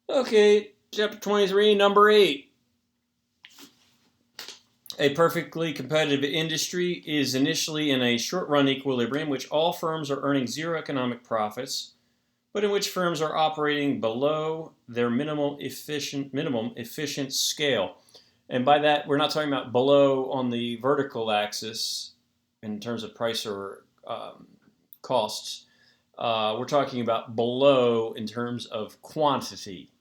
Okay, chapter 23, number 8. A perfectly competitive industry is initially in a short-run equilibrium, which all firms are earning zero economic profits, but in which firms are operating below their minimum efficient scale. And by that, we're not talking about below on the vertical axis in terms of price or costs. We're talking about below in terms of quantity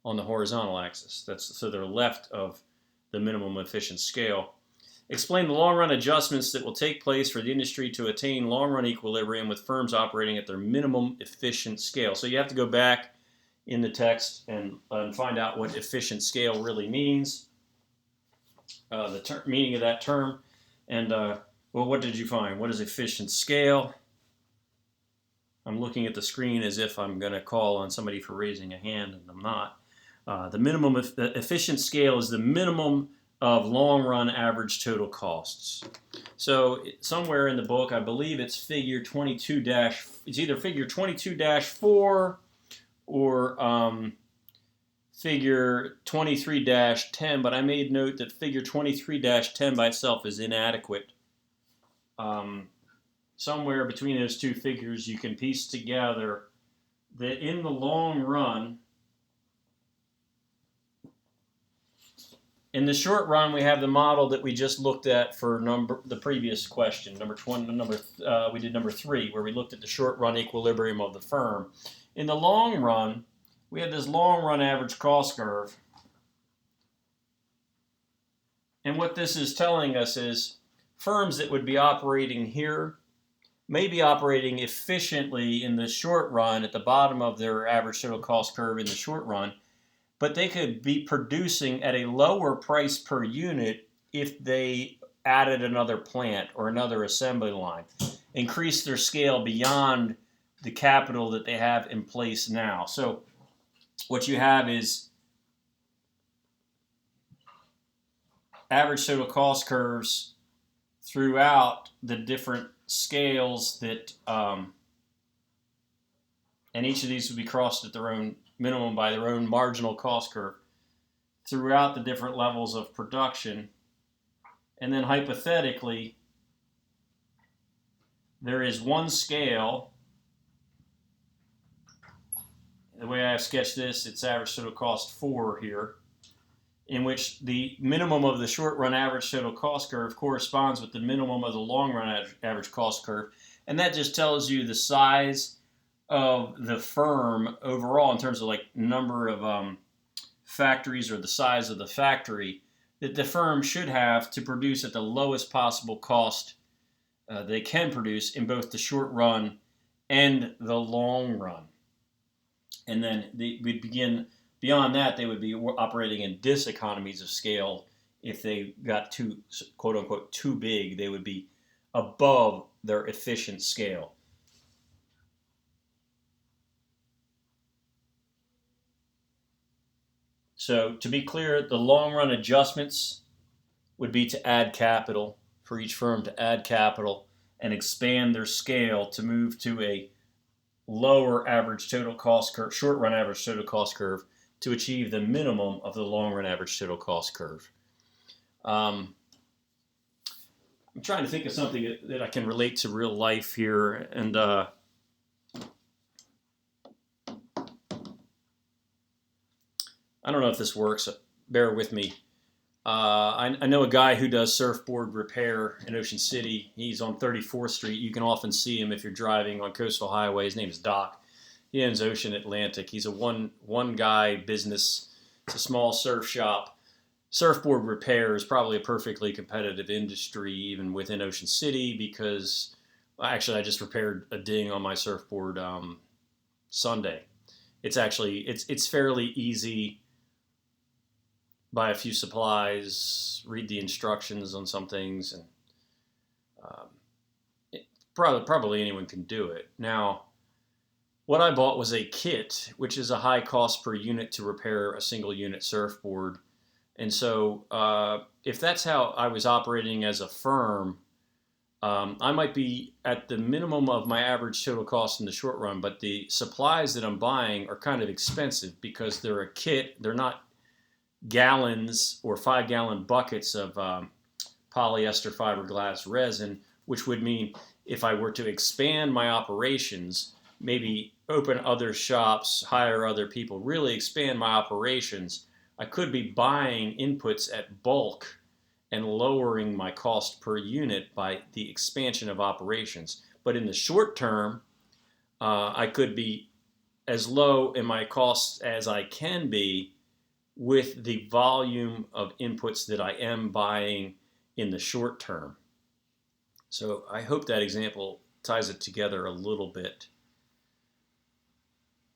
on the horizontal axis. So they're left of the minimum efficient scale. Explain the long-run adjustments that will take place for the industry to attain long-run equilibrium with firms operating at their minimum efficient scale. So you have to go back in the text and find out what efficient scale really means, the meaning of that term. And, well, what did you find? What is efficient scale? I'm looking at the screen as if I'm going to call on somebody for raising a hand, and I'm not. The minimum efficient scale is the minimum of long-run average total costs. So somewhere in the book, I believe it's figure 22 it's either figure 22-4 or figure 23-10, but I made note that figure 23-10 by itself is inadequate. Somewhere between those two figures, you can piece together that in the long run, in the short run, we have the model that we just looked at for the previous question, we did number 3, where we looked at the short run equilibrium of the firm. In the long run, we have this long run average cost curve. And what this is telling us is firms that would be operating here may be operating efficiently in the short run at the bottom of their average total cost curve in the short run, but they could be producing at a lower price per unit if they added another plant or another assembly line, increase their scale beyond the capital that they have in place now. So what you have is average total cost curves throughout the different scales that, and each of these would be crossed at their own minimum by their own marginal cost curve throughout the different levels of production. And then hypothetically, there is one scale. The way I have sketched this, it's average total cost 4 here, in which the minimum of the short run average total cost curve corresponds with the minimum of the long run average cost curve. And that just tells you the size of the firm overall in terms of like number of factories or the size of the factory that the firm should have to produce at the lowest possible cost they can produce in both the short run and the long run. And then we'd begin beyond that, they would be operating in diseconomies of scale. If they got too, quote unquote, too big, they would be above their efficient scale. So to be clear, the long run adjustments would be to add capital, for each firm to add capital and expand their scale to move to a lower average total cost curve, short run average total cost curve, to achieve the minimum of the long run average total cost curve. I'm trying to think of something that I can relate to real life here, and I don't know if this works. Bear with me. I know a guy who does surfboard repair in Ocean City. He's on 34th Street. You can often see him if you're driving on Coastal Highway. His name is Doc. He owns Ocean Atlantic. He's a one guy business. It's a small surf shop. Surfboard repair is probably a perfectly competitive industry even within Ocean City because actually I just repaired a ding on my surfboard Sunday. It's fairly easy. Buy a few supplies, read the instructions on some things, and probably anyone can do it. Now, what I bought was a kit, which is a high cost per unit to repair a single unit surfboard. And so if that's how I was operating as a firm, I might be at the minimum of my average total cost in the short run, but the supplies that I'm buying are kind of expensive because they're a kit. They're not gallons or 5 gallon buckets of polyester fiberglass resin, which would mean if I were to expand my operations, maybe open other shops, hire other people, really expand my operations, I could be buying inputs at bulk and lowering my cost per unit by the expansion of operations. But in the short term, I could be as low in my costs as I can be with the volume of inputs that I am buying in the short term. So I hope that example ties it together a little bit.